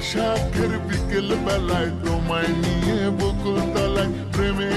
বৈশাখের বিকেল বেলায় তোমায় নিয়ে বকুল তলায় প্রেমের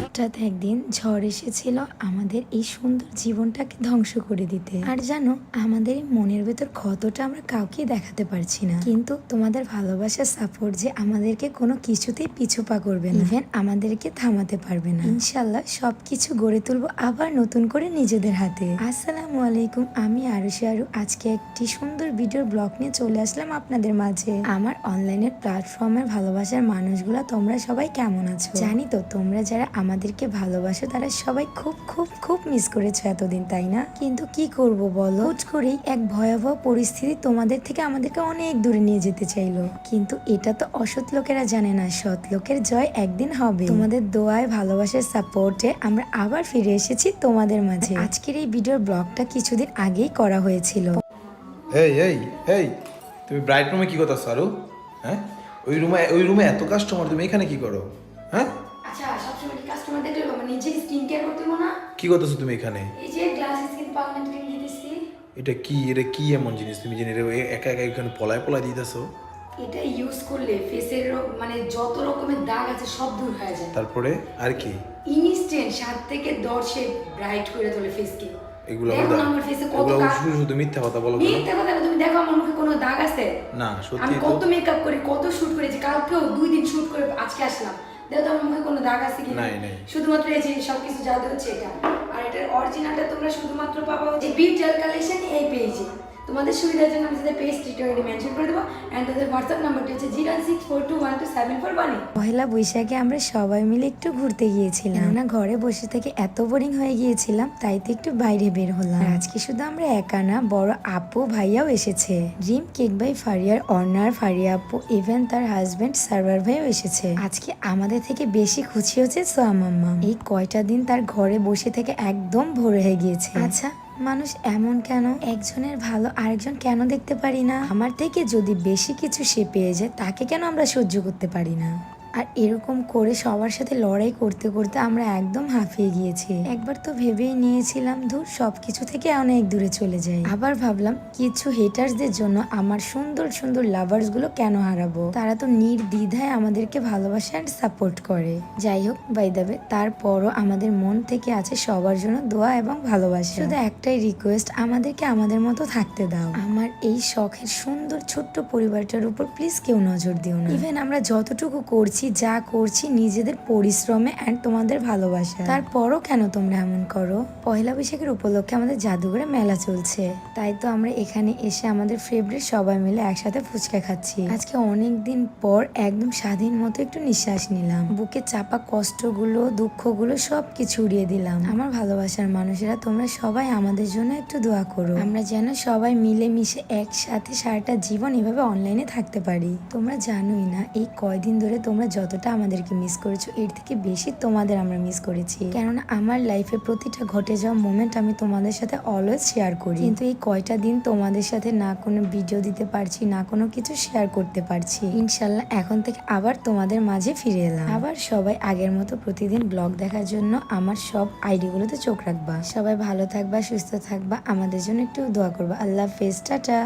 হঠাৎ একদিন ঝড় এসেছিল আমাদের এই সুন্দর জীবনটাকে ধ্বংস করে দিতে। আর জানো, আমাদের এই মনের ভেতর ক্ষতটা আমরা কাউকে দেখাতে পারছি না, কিন্তু তোমাদের ভালোবাসার সাপোর্ট যে আমাদেরকে কোনো কিছুতেই পিছু পা করবে না, ইভেন আমাদেরকে থামাতে পারবে না। ইনশাল্লাহ সবকিছু গড়ে তুলবো আবার নতুন করে নিজেদের হাতে। আসসালামু আলাইকুম, আমি আরুষি আরু। আজকে একটি সুন্দর ভিডিওর ব্লগ নিয়ে চলে আসলাম আপনাদের মাঝে। আমার অনলাইনের প্ল্যাটফর্মের ভালোবাসার মানুষগুলা তোমরা সবাই কেমন আছো? জানি তো তোমরা যারা আমাদেরকে ভালোবাসো তারা সবাই খুব খুব খুব মিস করেছো এতদিন, তাই না? কিন্তু কি করব বলো, হুট করেই এক ভয়াবহ পরিস্থিতি তোমাদের থেকে আমাদেরকে অনেক দূরে নিয়ে যেতে চাইলো। কিন্তু এটা তো অসৎ লোকেরা জানে না, সৎ লোকের জয় একদিন হবে। তোমাদের দোয়ায়, ভালোবাসার সাপোর্টে আমরা আবার ফিরে এসেছি তোমাদের মাঝে। আজকের এই ভিডিওর ব্লগটা কিছুদিন আগেই করা হয়েছিল। এই এই এই তুমি ব্রাইট রুমে কি করতেছো আরু? হ্যাঁ, ওই রুমে এত কাস্টমার, তুমি এখানে কি করো? হ্যাঁ, আচ্ছা, সবসময় কি কাস্টমার দেখলে মানে নিজে স্কিন কেয়ার করতে না? কি করতেছো তুমি এখানে? এই যে গ্লাস স্কিন পার্মানেন্ট ক্রিম দিতেছি। এটা কি এমন জিনিস তুমি জেনে একা একা এখানে পলায় দিতেছো? এটা ইউজ করলে ফেসের মানে যত রকমের দাগ আছে সব দূর হয়ে যায়। তারপরে আর কি? ইনস্ট্যান্ট 7 থেকে 10 শেড ব্রাইট করে তোলে ফেসকে। এগুলো আমার ফেসে কত দাগ। শুধু মিথ্যা কথা বলো। মিথ্যা কথা না, তুমি দেখো আমার মুখে কোনো দাগ আছে? না, সত্যি আমি কত মেকআপ করি, কত শুট করেছি, কালকেও 2 দিন শুট করে আজকে আসলাম। দেখো তো আমার মুখে কোনো দাগ আছে কি? নাই। শুধুমাত্র এই যে সবকিছু জাদু হচ্ছে এটা। আর এটার অরিজিনালটা তোমরা শুধুমাত্র পাবা এই বিউটিফুল কালেকশন এই পেজে। তোমাদের সুবিধার জন্য আমি তাদের পেজ টিউটোরিয়ালে মেনশন করে দেবো, এন্ড তাদের হোয়াটসঅ্যাপ নাম্বারটি হচ্ছে 01642127418। পহেলা বৈশাখে আমরা সবাই মিলে একটু ঘুরতে গিয়েছিলাম না, ঘরে বসে থেকে এত বোরিং হয়ে গিয়েছিলাম, তাই তো একটু বাইরে বের হলাম। আজকে শুধু আমরা একা না, বড় আপু ভাইয়াও এসেছে। ড্রিম কেক বাই ফারিয়ার অনার ফারিয়া আপু, ইভেন তার হাজবেন্ড সার্ভার ভাইও এসেছে। আজকে আমাদের থেকে বেশি খুশি হচ্ছে সোয়া মাম্মা। এই কয়টা দিন তার ঘরে বসে থেকে একদম ভোর হয়ে গিয়েছে। আচ্ছা, মানুষ এমন কেন? একজনের ভালো আরেকজন কেন দেখতে পারি না? আমার থেকে যদি বেশি কিছু সে পেয়ে যায়, তাকে কেন আমরা সহ্য করতে পারি না? আর এরকম করে সবার সাথে লড়াই করতে করতে আমরা একদম হাঁপিয়ে গিয়েছি। একবার তো ভেবেই নিয়েছিলাম ধুর সবকিছু থেকে অনেক দূরে চলে যাই। আবার ভাবলাম কিছু হেটার্সদের জন্য আমার সুন্দর সুন্দর লাভার্স গুলো কেন হারাবো? তারা তো নির্দ্বিধায় আমাদেরকে ভালোবাসে অ্যান্ড সাপোর্ট করে। যাই হোক, বাই দ্য ওয়ে, তারপরও আমাদের মন থেকে আছে সবার জন্য দোয়া এবং ভালোবাসা। শুধু একটাই রিকোয়েস্ট, আমাদেরকে আমাদের মতো থাকতে দাও। আমার এই শখের সুন্দর ছোট্ট পরিবারটার উপর প্লিজ কেউ নজর দিও না। ইভেন আমরা যতটুকু করছি, যা করছি নিজেদের পরিশ্রমে এন্ড তোমাদের ভালোবাসা, তারপরও কেন তোমরা এমন করো? পয়লা বৈশাখের উপলক্ষে আমাদের জাদুঘরে মেলা চলছে, তাই তো আমরা এখানে এসে আমাদের ফেভারিট সবাই মিলে একসাথে ফুচকা খাচ্ছি। আজকে অনেক দিন পর একদম স্বাধীন মতো একটু নিঃশ্বাস নিলাম। বুকে চাপা কষ্টগুলো, দুঃখগুলো সবকিছু উড়িয়ে দিলাম। আমার ভালোবাসার মানুষেরা, তোমরা সবাই আমাদের জন্য একটু দোয়া করো, আমরা যেন সবাই মিলে মিশে একসাথে সারাটা জীবন এভাবে অনলাইনে থাকতে পারি। তোমরা জানোই না এই কয়দিন ধরে তোমরা যতটা আমাদেরকে মিস করেছো, এর থেকে বেশি তোমাদের আমরা মিস করেছি। কেননা আমার লাইফে প্রতিটা ঘটে যাওয়া মোমেন্ট আমি তোমাদের সাথে অলওয়েজ শেয়ার করি, কিন্তু এই কয়টা দিন তোমাদের সাথে না কোনো ভিডিও দিতে পারছি, না কোনো কিছু শেয়ার করতে পারছি। ইনশাল্লাহ এখন থেকে আবার তোমাদের মাঝে ফিরে এলাম। আবার সবাই আগের মতো প্রতিদিন ব্লগ দেখার জন্য আমার সব আইডি গুলোতে চোখ রাখবা। সবাই ভালো থাকবা, সুস্থ থাকবা, আমাদের জন্য একটু দোয়া করবা। আল্লাহ হাফেজ, টাটা।